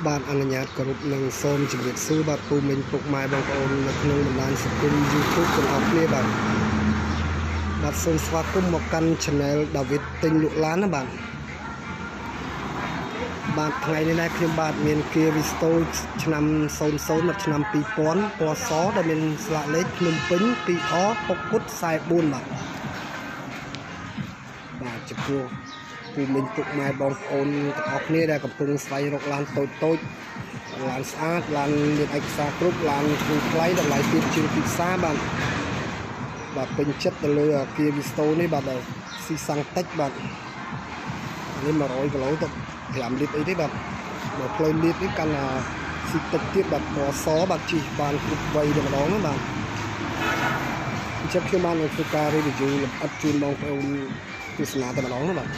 បាទអនុញ្ញាតគោរពនឹងសូមជម្រាបសួរបាទពូមិញពុកម៉ែបងប្អូននៅក្នុងបណ្ដាញសង្គម YouTube ទាំងអស់គ្នាបាទសូមស្វាគមន៍មកកាន់ Channel ដាវីតទិញលក់ឡានណាបាទថ្ងៃនេះដែរខ្ញុំបាទមានគៀ visto ឆ្នាំ00មកឆ្នាំ2000ពណ៌សដែលមានស្លាកលេខភ្នំពេញ 2R 6គុត44បាទចំពោះពូមិញពុកម៉ែបងប្អូនទាំងអស់គ្នាដែលកំពុងស្វែងរកឡានតូចឡានស្អាតឡានមានឯកសារគ្រប់ឡានធូរថ្លៃតម្លៃទាបជាងទីផ្សារបាទពេញចិត្តទៅលើគៀ visto នេះបាទស៊ីសាំងតិចបាទនេះ100គីឡូទៅ5លីត្រអីទេបាទបើផ្លូវលីត្រនេះកាន់ស៊ីតិចទៀតបាទពណ៌សបាទជិះបានគ្រប់វ័យតែម្ដងណាបាទអញ្ចឹងខ្ញុំបានធ្វើការ review លម្អិតជូនបងប្អូនទស្សនាតែម្ដងណាបាទ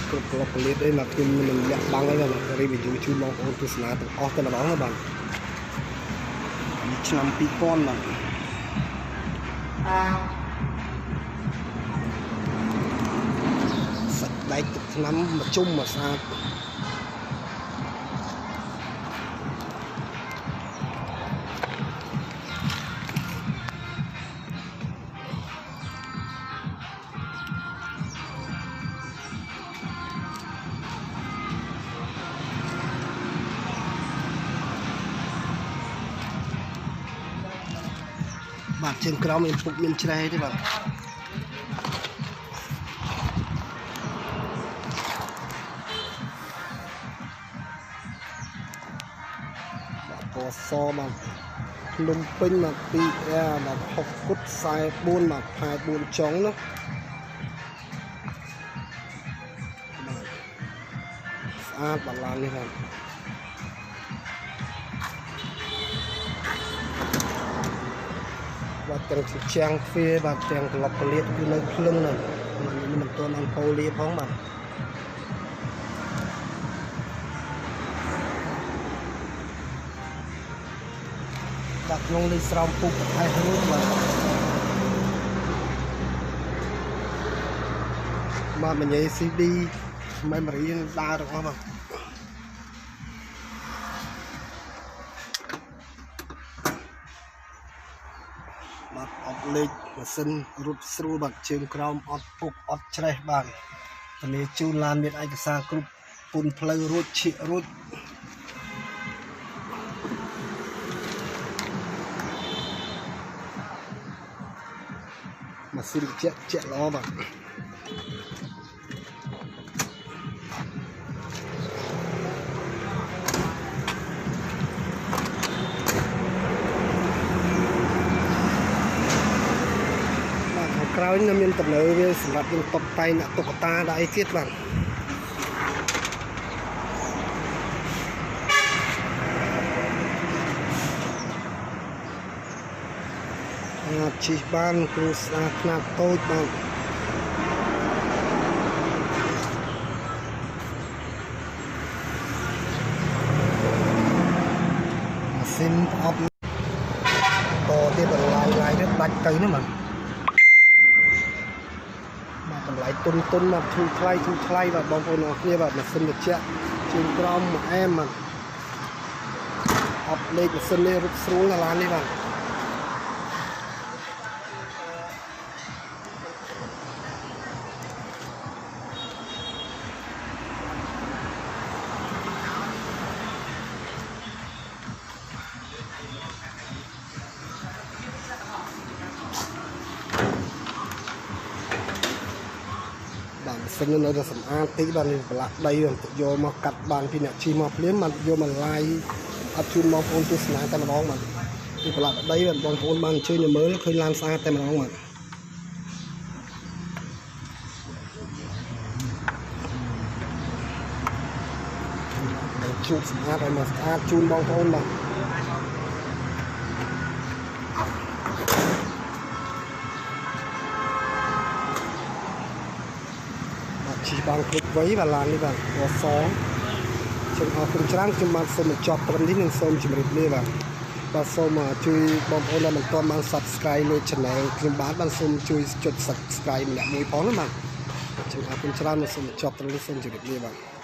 គ្រប់គ្រាប់ពលិតអីមកខ្ញុំនឹងលាក់បាំងអីបាទ review ជូនបងប្អូនទស្សនាទាំងអស់តែម្ដងណាបាទឆ្នាំ2000បាទសាច់ដែកទឹកថ្នាំមកជុំមកស្អាតបាទជើងក្រោមមានពុកមានច្រែទេបាទពណ៌សបាទភ្នំពេញបាទ 2R បាទ6គុត44បាទខែ4ចុងនោះស្អាតបាទឡាននេះបាទបាទទាំងជាងទ្វារបាទទាំងក្លឹបកលៀតគឺនៅភ្លឹងណាមិនទាន់អង្គលាផងបាទដាក់ក្នុងលេខស្រោមពុកថែរួចបាទមញ៉េ CD memory ដើរទាំងអស់បាទអត់លេខម៉ាស៊ីនរត់ស្រួលបាទជើងក្រោមអត់ពុកអត់ច្រេះបាទតលាជូនឡានមានឯកសារគ្រប់ពុនផ្លូវរួចឈៀករួចម៉ាស៊ីនជាក់ល្អបាទក្រោយនៅមានតំណើវាសម្រាប់យើងតុបតែងដាក់តុក្កតាដាក់អីទៀតបាទអាចជិះបានគ្រូស្អាតខ្នាតតូចបាទម៉ាស៊ីនអប់តទៀតឡាយនេះដាច់ទៅណាបាទតម្លៃទុនបាទធូរថ្លៃបាទបងប្អូនអរគ្នាបាទម៉ាស៊ីនត្រជាក់ជើងក្រោមមួយអែមបាទអត់លេខម៉ាស៊ីននេះរត់ស្រួលឡាននេះបាទសិននៅតែសម្អាតតិចបាទនេះប្រឡាក់ដីយកមកកាត់បានពីអ្នកជិះមកភ្លាមបានយកមកឡាយអត់ជូនបងប្អូនទស្សនាតែម្ដងបាទនេះប្រឡាក់ដីបាទបងប្អូនបានអញ្ជើញទៅមើលឃើញឡានស្អាតតែម្ដងបាទជួបស្អាតឲ្យមកស្អាតជូនបងប្អូនបាទជិះបានគ្រប់វ័យបាទឡាននេះបាទពណ៌សខ្ញុំអរគុណច្រើនខ្ញុំបានសូមបញ្ចប់ត្រឹមនេះនិងសូមជម្រាបលាបាទ បាទសូមជួយបងប្អូនដែលមិនទាន់បាន Subscribe លើ Channel ខ្ញុំបានសូមជួយចុច Subscribe ម្នាក់មួយផងណាបាទខ្ញុំអរគុណច្រើនសូមជួបត្រឹមនេះសូមជម្រាបលាបាទ